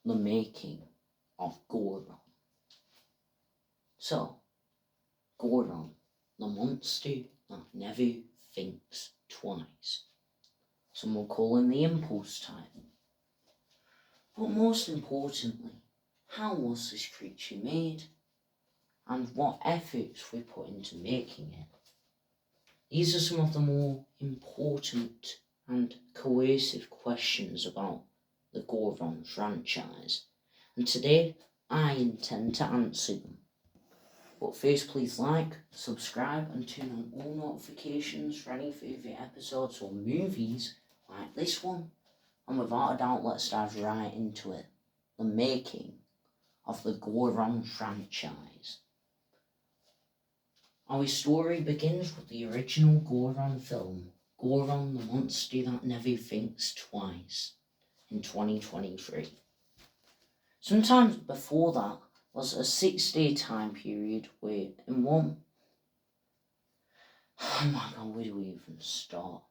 the making of Goron. So, Goron, the monster that never thinks twice. Some will call him the impulse type. But most importantly, how was this creature made? And what efforts were put into making it? These are some of the more important and coercive questions about the Goron franchise, and today I intend to answer them. But first, please like, subscribe, and turn on all notifications for any further episodes or movies like this one. And without a doubt, let's dive right into it. The making of the Goron franchise. Our story begins with the original Goron film, Goron the Monster That Never Thinks Twice, in 2023. Sometime before that was a 6-day time period where in one... Oh my god, where do we even start?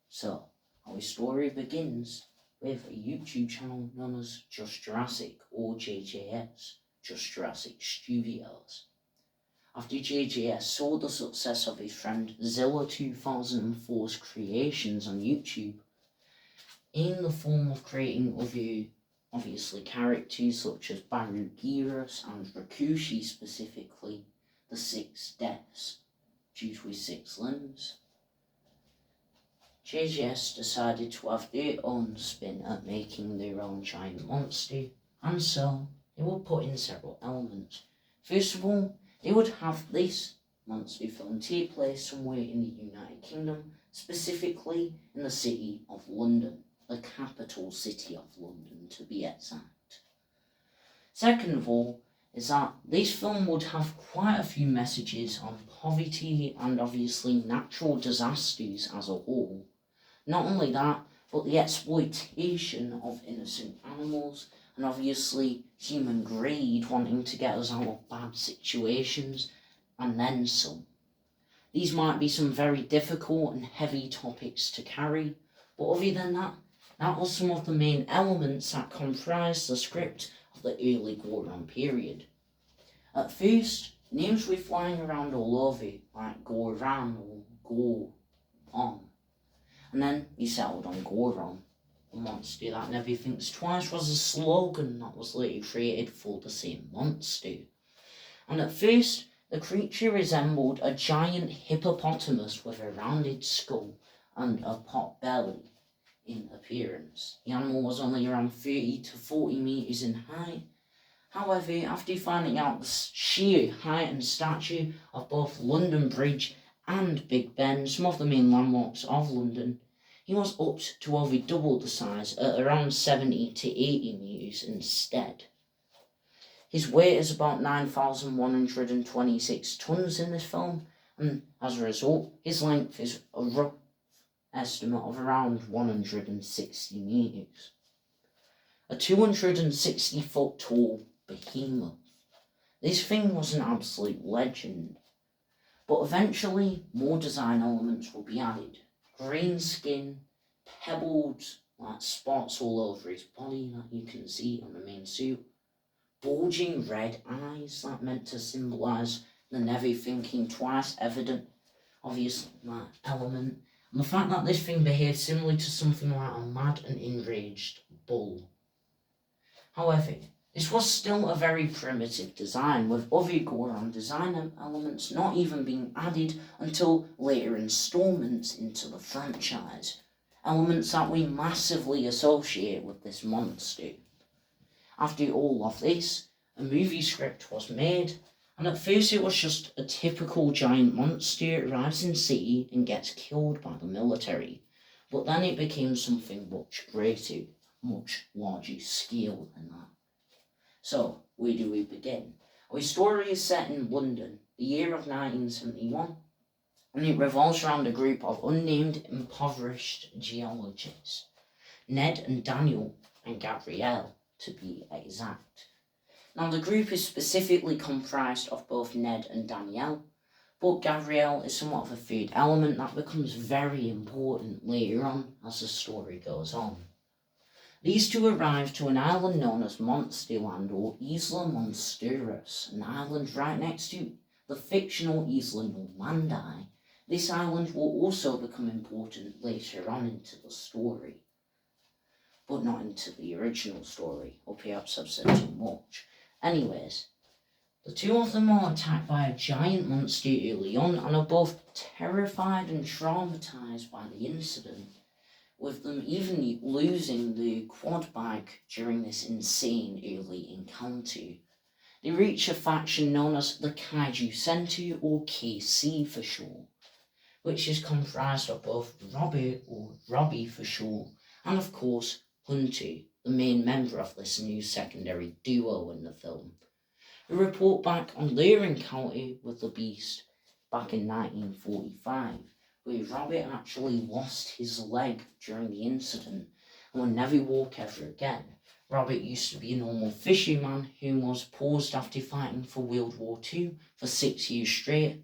So, our story begins with a YouTube channel known as Just Jurassic, or JJS, Just Jurassic Studios. After JJS saw the success of his friend Zilla 2004's creations on YouTube, in the form of creating other, obviously, characters such as Barugiras and Rakushi, specifically the 6 deaths due to his 6 limbs, JJS decided to have their own spin at making their own giant monster, and so they would put in several elements. First of all, they would have this monster film take place somewhere in the United Kingdom, specifically in the city of London, the capital city of London to be exact. Second of all, is that this film would have quite a few messages on poverty and obviously natural disasters as a whole. Not only that, but the exploitation of innocent animals and obviously human greed wanting to get us out of bad situations, and then some. These might be some very difficult and heavy topics to carry, but other than that, that was some of the main elements that comprised the script of the early Goron period. At first, names were flying around all over, like Goran or Goron, and then he settled on Goron. The monster that never thinks twice was a slogan that was later created for the same monster. And at first, the creature resembled a giant hippopotamus with a rounded skull and a pot belly in appearance. The animal was only around 30 to 40 metres in height. However, after finding out the sheer height and stature of both London Bridge and Big Ben, some of the main landmarks of London, he was up to over double the size at around 70 to 80 metres instead. His weight is about 9,126 tonnes in this film, and as a result, his length is a rough estimate of around 160 metres. A 260 foot tall behemoth. This thing was an absolute legend, but eventually more design elements will be added. Green skin, pebbled like spots all over his body that you can see on the main suit, bulging red eyes that meant to symbolise the never thinking twice evident, obvious that element, and the fact that this thing behaved similarly to something like a mad and enraged bull. However, this was still a very primitive design, with other Goron design elements not even being added until later installments into the franchise, elements that we massively associate with this monster. After all of this, a movie script was made, and at first it was just a typical giant monster arrives in city and gets killed by the military, but then it became something much greater, much larger scale than that. So, where do we begin? Our story is set in London, the year of 1971, and it revolves around a group of unnamed impoverished geologists, Ned and Daniel and Gabrielle, to be exact. Now, the group is specifically comprised of both Ned and Danielle, but Gabrielle is somewhat of a third element that becomes very important later on as the story goes on. These two arrived to an island known as Monsterland or Isla Monsteras, an island right next to the fictional Isla Normandie. This island will also become important later on into the story, but not into the original story, or perhaps I've said too much. Anyways, the two of them are attacked by a giant monster early on and are both terrified and traumatized by the incident, with them even losing the quad bike during this insane early encounter. They reach a faction known as the Kaiju Center, or KC for short, which is comprised of both Robbie, or Robbie for short, and of course Hunter, the main member of this new secondary duo in the film, who report back on their encounter with the Beast back in 1945, where Robbie actually lost his leg during the incident and would never walk ever again. Robert used to be a normal fisherman who was paused after fighting for World War II for 6 years straight.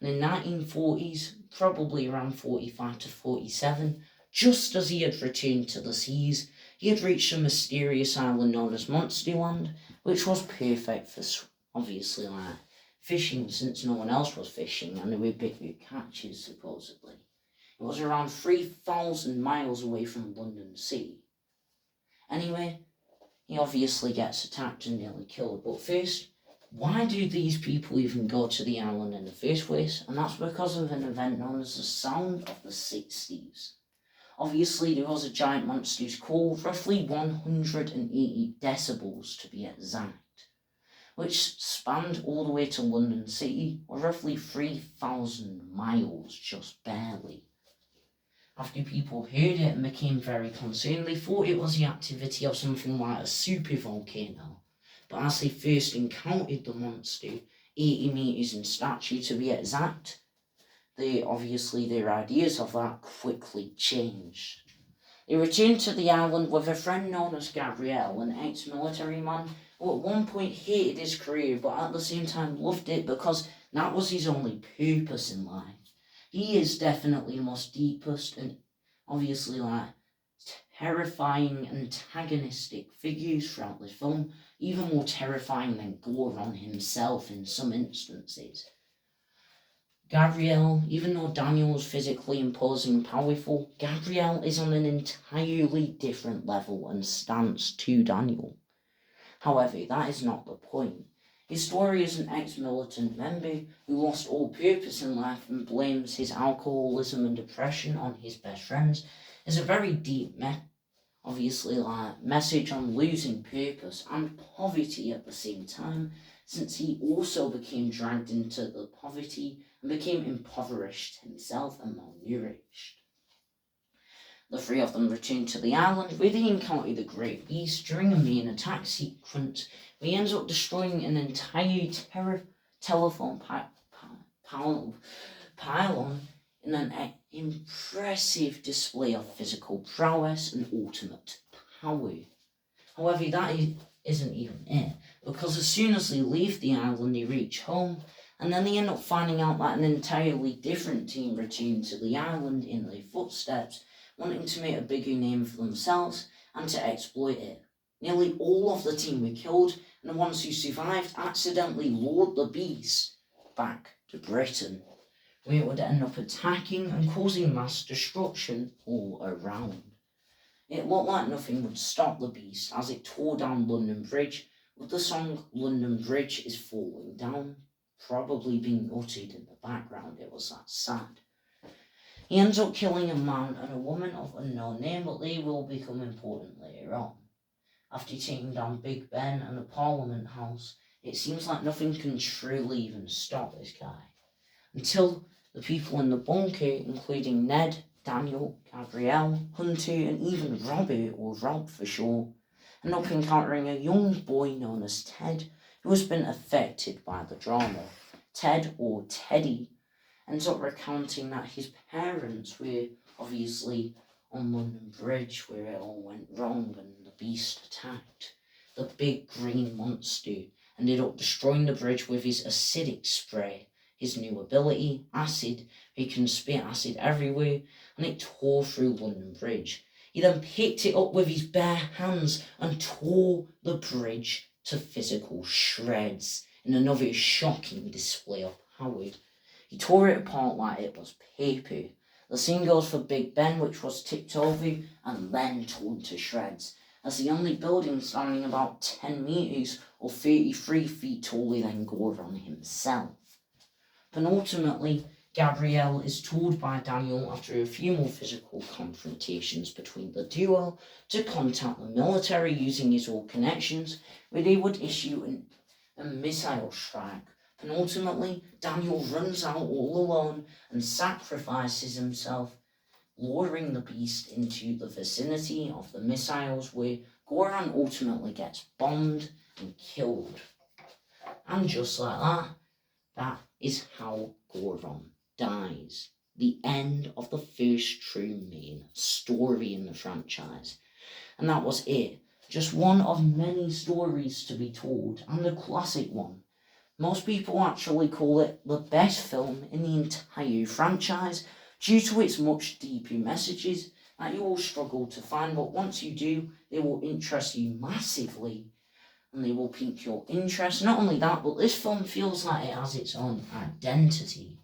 And in the 1940s, probably around 45 to 47, just as he had returned to the seas, he had reached a mysterious island known as Monsterland, which was perfect for, obviously, fishing, since no one else was fishing and there were bigger catches, supposedly. It was around 3,000 miles away from London City. Anyway, he obviously gets attacked and nearly killed. But first, why do these people even go to the island in the first place? And that's because of an event known as the Sound of the 60s. Obviously, there was a giant monster's call, roughly 180 decibels to be exact, which spanned all the way to London City, or roughly 3,000 miles, just barely. After people heard it and became very concerned, they thought it was the activity of something like a supervolcano. But as they first encountered the monster, 80 metres in stature to be exact, their ideas of that quickly changed. They returned to the island with a friend known as Gabriel, an ex-military man who at one point hated his career but at the same time loved it because that was his only purpose in life. He is definitely the most deepest and obviously terrifying antagonistic figures throughout the film, even more terrifying than Goron himself in some instances. Gabriel, even though Daniel is physically imposing and powerful, Gabriel is on an entirely different level and stance to Daniel. However, that is not the point. His story is an ex-militant member who lost all purpose in life and blames his alcoholism and depression on his best friends. It's a very deep message on losing purpose and poverty at the same time, since he also became dragged into the poverty and became impoverished himself and malnourished. The three of them return to the island where they encounter the Great Beast during a main attack sequence where he ends up destroying an entire telephone pylon in an impressive display of physical prowess and ultimate power. However, that isn't even it, because as soon as they leave the island they reach home, and then they end up finding out that an entirely different team returned to the island in their footsteps, wanting to make a bigger name for themselves and to exploit it. Nearly all of the team were killed, and the ones who survived accidentally lured the beast back to Britain, where it would end up attacking and causing mass destruction all around. It looked like nothing would stop the beast as it tore down London Bridge, with the song London Bridge is Falling Down probably being uttered in the background. It was that sad. He ends up killing a man and a woman of unknown name, but they will become important later on. After taking down Big Ben and the Parliament House, it seems like nothing can truly even stop this guy. Until the people in the bunker, including Ned, Daniel, Gabrielle, Hunter, and even Robert, or Rob for short, end up encountering a young boy known as Ted, who has been affected by the drama. Ted, or Teddy, ends up recounting that his parents were obviously on London Bridge where it all went wrong and the beast attacked. The big green monster ended up destroying the bridge with his acidic spray, his new ability, acid. He can spit acid everywhere, and it tore through London Bridge. He then picked it up with his bare hands and tore the bridge to physical shreds in another shocking display of power. He tore it apart like it was paper. The same goes for Big Ben, which was tipped over and then torn to shreds, as the only building standing about 10 metres or 33 feet taller than Goron himself. Penultimately, Gabrielle is told by Daniel after a few more physical confrontations between the duo to contact the military using his old connections, where they would issue a missile strike. Penultimately, Daniel runs out all alone and sacrifices himself, luring the beast into the vicinity of the missiles, where Goron ultimately gets bombed and killed. And just like that is how Goron dies. The end of the first true main story in the franchise. And that was it. Just one of many stories to be told, and a classic one. Most people actually call it the best film in the entire franchise due to its much deeper messages that you will struggle to find, but once you do, they will interest you massively and they will pique your interest. Not only that, but this film feels like it has its own identity.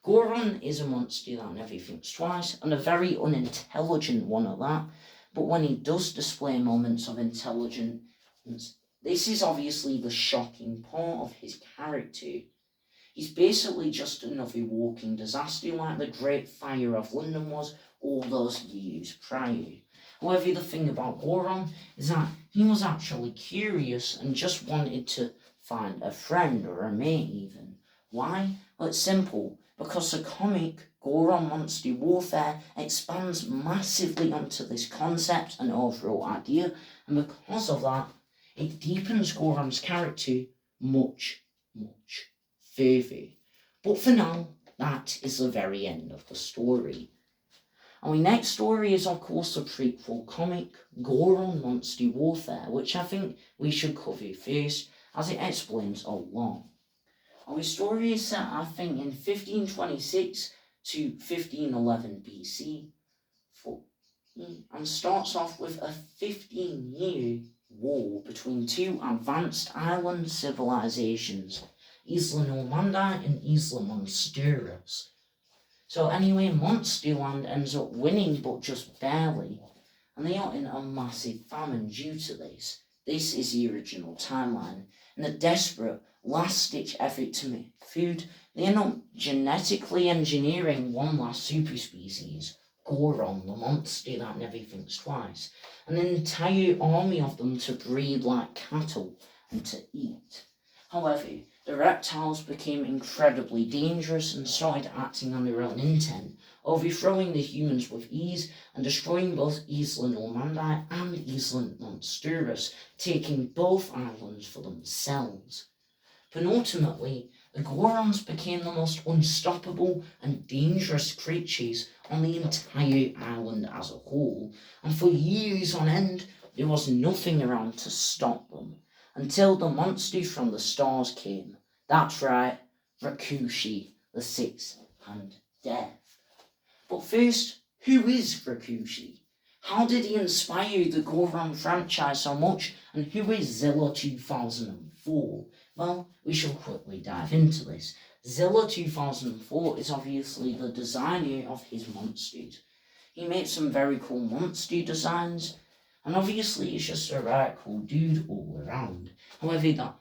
Goron is a monster that never thinks twice, and a very unintelligent one at that, but when he does display moments of intelligence, this is obviously the shocking part of his character. He's basically just another walking disaster like the Great Fire of London was all those years prior. However, the thing about Goron is that he was actually curious and just wanted to find a friend or a mate even. Why? Well, it's simple. Because the comic Goron Monster Warfare expands massively onto this concept and overall idea, and because of that, it deepens Goron's character much, much further. But for now, that is the very end of the story. Our next story is of course the prequel comic, Goron Monster Warfare, which I think we should cover first, as it explains a lot. Our story is set, I think, in 1526 to 1511 BC, and starts off with a 15-year war between two advanced island civilizations, Isla Normandie and Isla Monsteras. So anyway, Monsterland ends up winning, but just barely, and they are in a massive famine due to this. This is the original timeline. In a desperate, last-ditch effort to make food, they end up genetically engineering one last super species, Goron, the monster that never thinks twice, and an entire army of them to breed like cattle and to eat. However, the reptiles became incredibly dangerous and started acting on their own intent, overthrowing the humans with ease and destroying both Isla Normandie and Isla Monsteras, taking both islands for themselves. Penultimately, the Gorons became the most unstoppable and dangerous creatures on the entire island as a whole, and for years on end, there was nothing around to stop them, until the monster from the stars came. That's right, Rakushi, the Sixth Hand Death. But first, who is Rakushi? How did he inspire the Goron franchise so much, and who is Zilla 2004? Well, we shall quickly dive into this. Zilla 2004 is obviously the designer of his monsters. He made some very cool monster designs, and obviously he's just a right cool dude all around. However, that